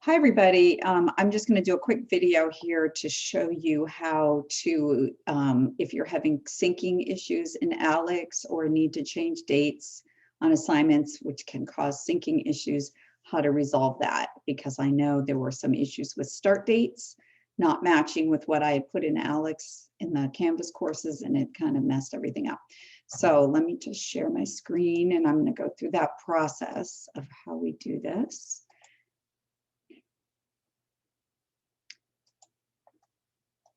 Hi, everybody. I'm just going to do a quick video here to show you how to, if you're having syncing issues in ALEKS or need to change dates on assignments, which can cause syncing issues, how to resolve that. Because I know there were some issues with start dates not matching with what I had put in ALEKS in the Canvas courses, and it kind of messed everything up. So let me just share my screen, and I'm going to go through that process of how we do this.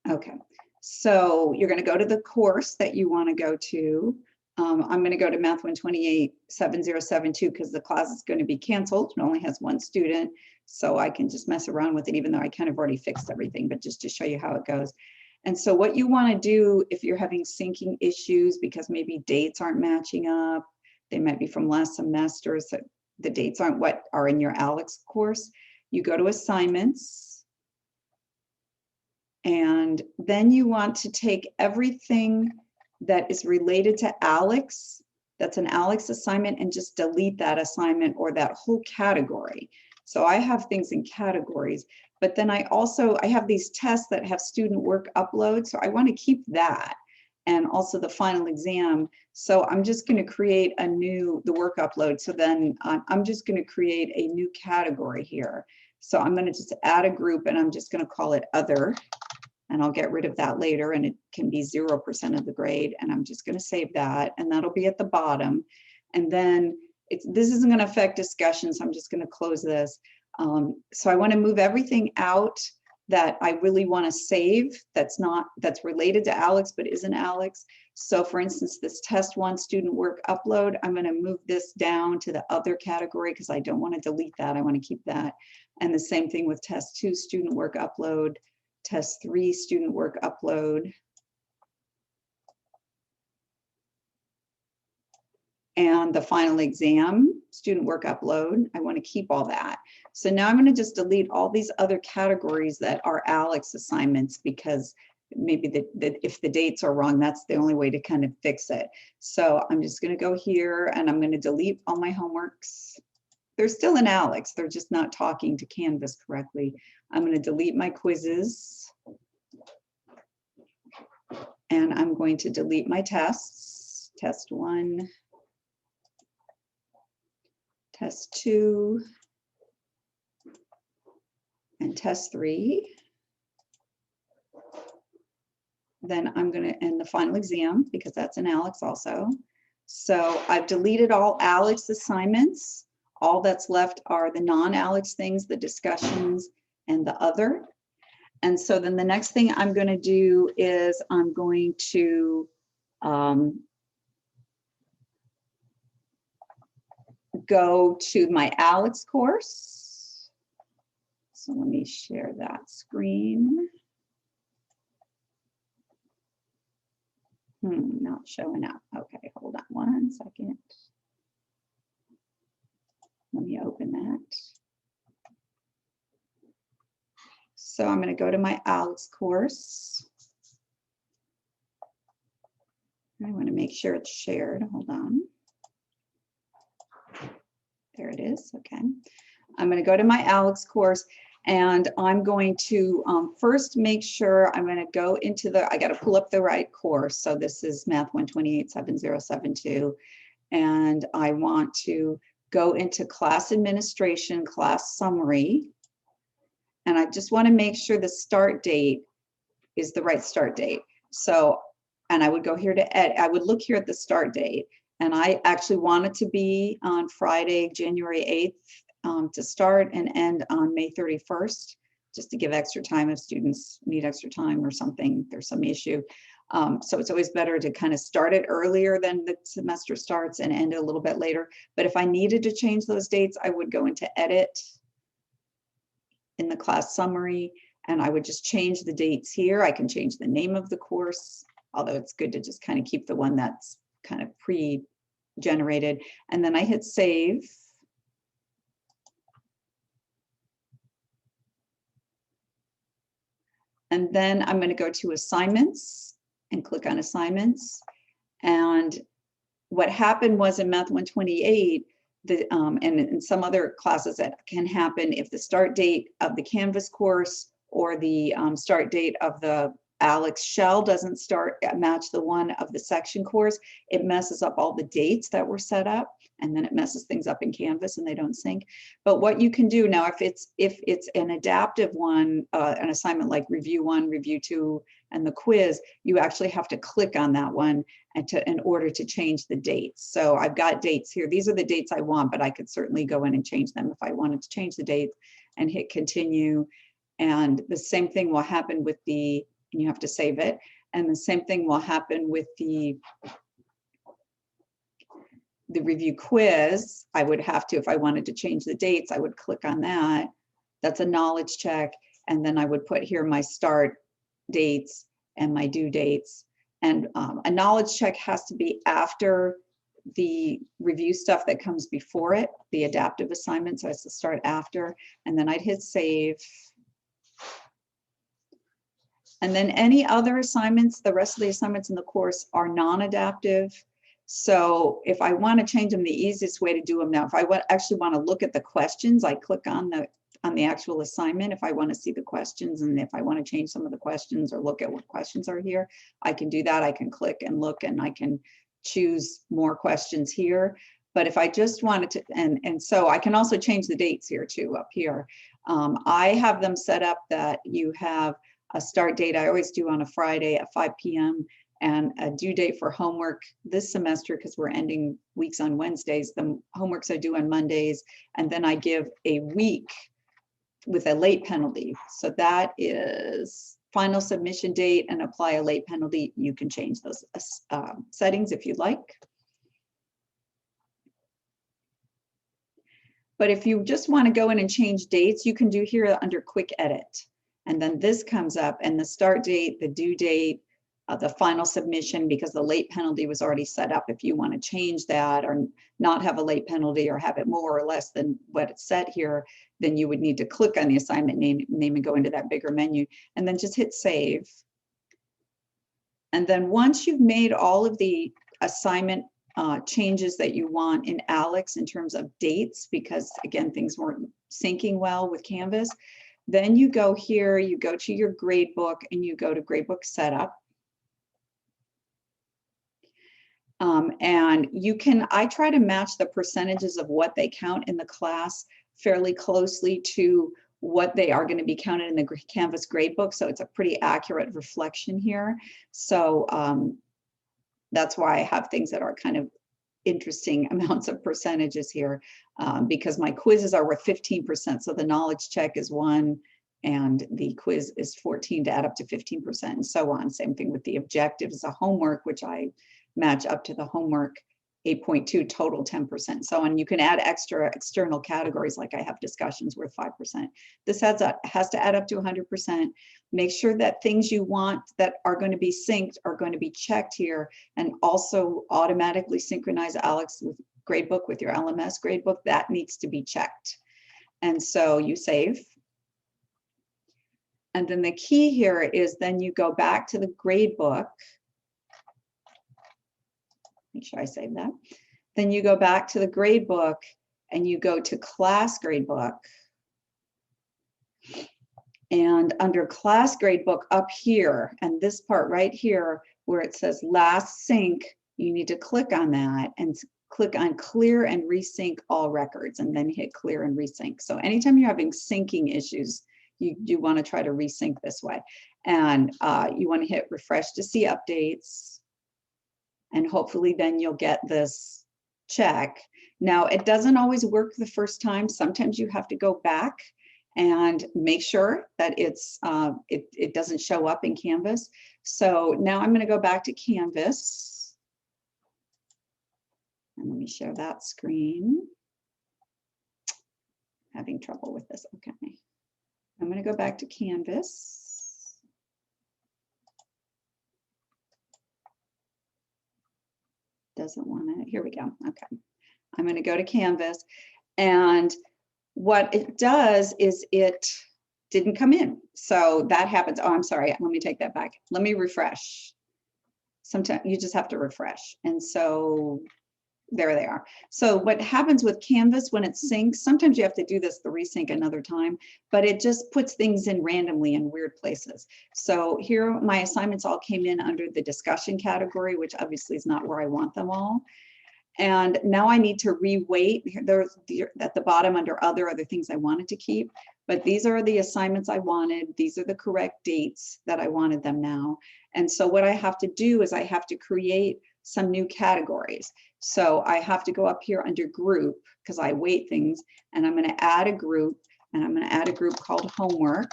Okay, so you're going to go to the course that you want to go to. I'm going to go to Math 128-7072 because the class is going to be canceled. It only has one student, so I can just mess around with it, even though I kind of already fixed everything, but just to show you how it goes. And so what you want to do if you're having syncing issues because maybe dates aren't matching up, they might be from last semester, so the dates aren't what are in your ALEKS course, you go to assignments. And then you want to take everything that is related to ALEKS, that's an ALEKS assignment, and just delete that assignment or that whole category. So I have things in categories, but then I have these tests that have student work upload, so I want to keep that, and also the final exam. So I'm just going to create the work upload. So then I'm just going to create a new category here. So I'm going to just add a group, and I'm just going to call it other. And I'll get rid of that later, and it can be 0% of the grade. And I'm just going to save that, and that'll be at the bottom. And then this isn't going to affect discussion, so I'm just going to close this. So I want to move everything out that I really want to save that's related to ALEKS but isn't ALEKS. So for instance, this test 1 student work upload, I'm going to move this down to the other category because I don't want to delete that. I want to keep that. And the same thing with test 2 student work upload. Test 3 student work upload. And the final exam student work upload. I want to keep all that. So now I'm going to just delete all these other categories that are ALEKS assignments because maybe if the dates are wrong, that's the only way to kind of fix it. So I'm just going to go here and I'm going to delete all my homeworks. They're still in ALEKS, they're just not talking to Canvas correctly. I'm going to delete my quizzes. And I'm going to delete my tests. Test 1, test 2, and test 3. Then I'm going to end the final exam because that's in ALEKS also. So I've deleted all ALEKS assignments. All that's left are the non-ALEKS things, the discussions, and the other. And so then the next thing I'm going to do is I'm going to go to my ALEKS course. So let me share that screen. Not showing up. Okay, hold on 1 second. Let me open that. So I'm going to go to my ALEKS course. I want to make sure it's shared. Hold on. There it is. Okay. I'm going to go to my ALEKS course, and I'm going to first make sure I'm going to go into I got to pull up the right course. So this is Math 128-7072, and I want to go into class administration, class summary. And I just want to make sure the start date is the right start date. So, and I would go here to edit. I would look here at the start date. And I actually want it to be on Friday, January 8th to start and end on May 31st, just to give extra time if students need extra time or something, there's some issue. So it's always better to kind of start it earlier than the semester starts and end it a little bit later. But if I needed to change those dates, I would go into edit in the class summary, and I would just change the dates here. I can change the name of the course, although it's good to just kind of keep the one that's kind of pre-generated. And then I hit save. And then I'm going to go to assignments and click on assignments. And what happened was in Math 128, and in some other classes that can happen if the start date of the Canvas course or the start date of the ALEKS shell doesn't match the one of the section course, it messes up all the dates that were set up, and then it messes things up in Canvas and they don't sync. But what you can do now, if it's an adaptive one, an assignment like review 1, review 2, and the quiz, you actually have to click on that one in order to change the dates. So I've got dates here. These are the dates I want, but I could certainly go in and change them if I wanted to change the dates and hit continue. And the same thing will happen with and you have to save it. And the same thing will happen with the review quiz. I would have to, if I wanted to change the dates, I would click on that. That's a knowledge check. And then I would put here my start dates and my due dates. And a knowledge check has to be after the review stuff that comes before it, the adaptive assignment. So it has to start after, and then I'd hit save. And then any other assignments, the rest of the assignments in the course are non-adaptive. So if I want to change them, the easiest way to do them now, if I actually want to look at the questions, I click on the actual assignment. If I want to see the questions, and if I want to change some of the questions or look at what questions are here, I can do that. I can click and look, and I can choose more questions here. But if I just wanted to, and so I can also change the dates here too, up here. I have them set up that you have a start date, I always do on a Friday at 5 p.m. and a due date for homework this semester, because we're ending weeks on Wednesdays. The homeworks I do on Mondays, and then I give a week with a late penalty. So that is final submission date and apply a late penalty. You can change those settings if you'd like. But if you just want to go in and change dates, you can do here under quick edit. And then this comes up, and the start date, the due date, the final submission, because the late penalty was already set up. If you want to change that or not have a late penalty or have it more or less than what it's set here, then you would need to click on the assignment name and go into that bigger menu, and then just hit save. And then once you've made all of the assignment changes that you want in ALEKS in terms of dates, because again, things weren't syncing well with Canvas, then you go here, you go to your gradebook, and you go to gradebook setup. And you can, I try to match the percentages of what they count in the class fairly closely to what they are going to be counted in the Canvas gradebook. So it's a pretty accurate reflection here. So that's why I have things that are kind of interesting amounts of percentages here, because my quizzes are worth 15%. So the knowledge check is 1 and the quiz is 14 to add up to 15% and so on. Same thing with the objectives, the homework, which I match up to the homework 8.2 total 10%. So on, you can add extra external categories like I have discussions worth 5%. This has to add up to 100%. Make sure that things you want that are going to be synced are going to be checked here, and also automatically synchronize ALEKS with gradebook with your LMS gradebook. That needs to be checked. And so you save. And then the key here is then you go back to the gradebook. Make sure I save that. Then you go back to the gradebook and you go to class gradebook. And under class gradebook up here, and this part right here where it says last sync, you need to click on that and click on clear and resync all records, and then hit clear and resync. So anytime you're having syncing issues, you want to try to resync this way. And you want to hit refresh to see updates. And hopefully then you'll get this check. Now, it doesn't always work the first time. Sometimes you have to go back and make sure that it doesn't show up in Canvas. So now I'm going to go back to Canvas. And let me share that screen. Having trouble with this. Okay. I'm going to go back to Canvas. Doesn't want to, here we go. Okay. I'm going to go to Canvas, and what it does is it didn't come in. So that happens. Oh, I'm sorry. Let me take that back. Let me refresh. Sometimes you just have to refresh. And so There they are. So what happens with Canvas when it syncs, sometimes you have to do this, the resync another time, but it just puts things in randomly in weird places. So here my assignments all came in under the discussion category, which obviously is not where I want them all. And now I need to reweight. There's at the bottom under other things I wanted to keep, but these are the assignments I wanted. These are the correct dates that I wanted them now. And so what I have to do is I have to create some new categories. So I have to go up here under group because I weight things, and I'm going to add a group, and I'm going to add a group called homework.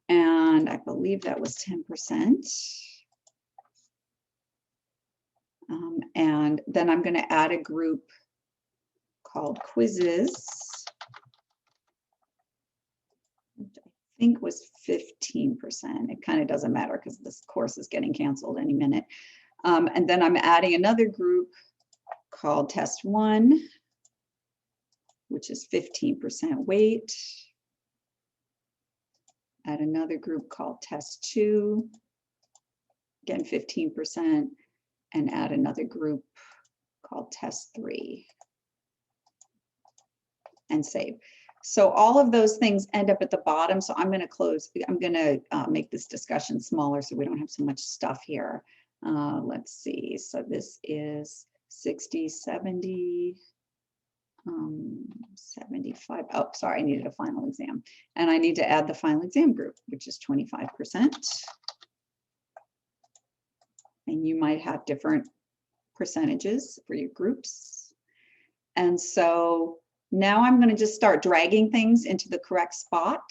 And I believe that was 10%. And then I'm going to add a group called quizzes, which I think was 15%. It kind of doesn't matter because this course is getting canceled any minute. And then I'm adding another group called test 1, which is 15% weight. Add another group called test 2, again 15%. And add another group called test 3 and save. So all of those things end up at the bottom. So I'm going to close, I'm going to make this discussion smaller so we don't have so much stuff here. Let's see. So this is 60, 70, 75. Oh, sorry, I needed a final exam. And I need to add the final exam group, which is 25%. And you might have different percentages for your groups. And so now I'm going to just start dragging things into the correct spot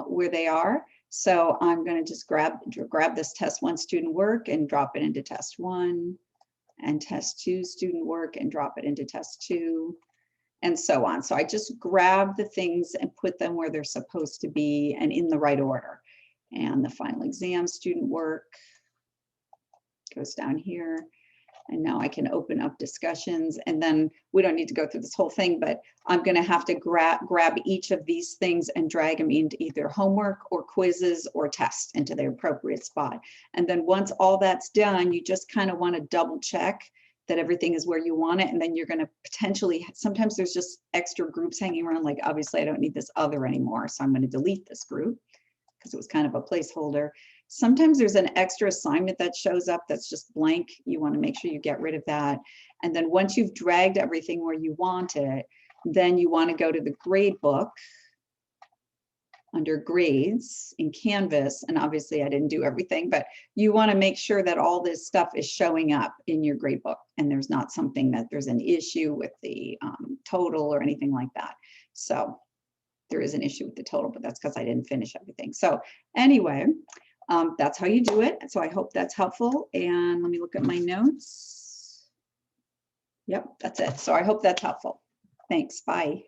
where they are. So I'm going to just grab this test 1 student work and drop it into test 1, and test 2 student work and drop it into test 2, and so on. So I just grab the things and put them where they're supposed to be and in the right order. And the final exam student work goes down here. And now I can open up discussions, and then we don't need to go through this whole thing, but I'm going to have to grab each of these things and drag them into either homework or quizzes or tests into their appropriate spot. And then once all that's done, you just kind of want to double check that everything is where you want it. And then you're going to potentially, sometimes there's just extra groups hanging around, like obviously I don't need this other anymore, so I'm going to delete this group because it was kind of a placeholder. Sometimes there's an extra assignment that shows up that's just blank. You want to make sure you get rid of that. And then once you've dragged everything where you want it, then you want to go to the grade book under grades in Canvas. And obviously I didn't do everything, but you want to make sure that all this stuff is showing up in your grade book, and there's not something that there's an issue with the total or anything like that. So there is an issue with the total, but that's because I didn't finish everything. So anyway, that's how you do it. So I hope that's helpful. And let me look at my notes. Yep, that's it. So I hope that's helpful. Thanks. Bye.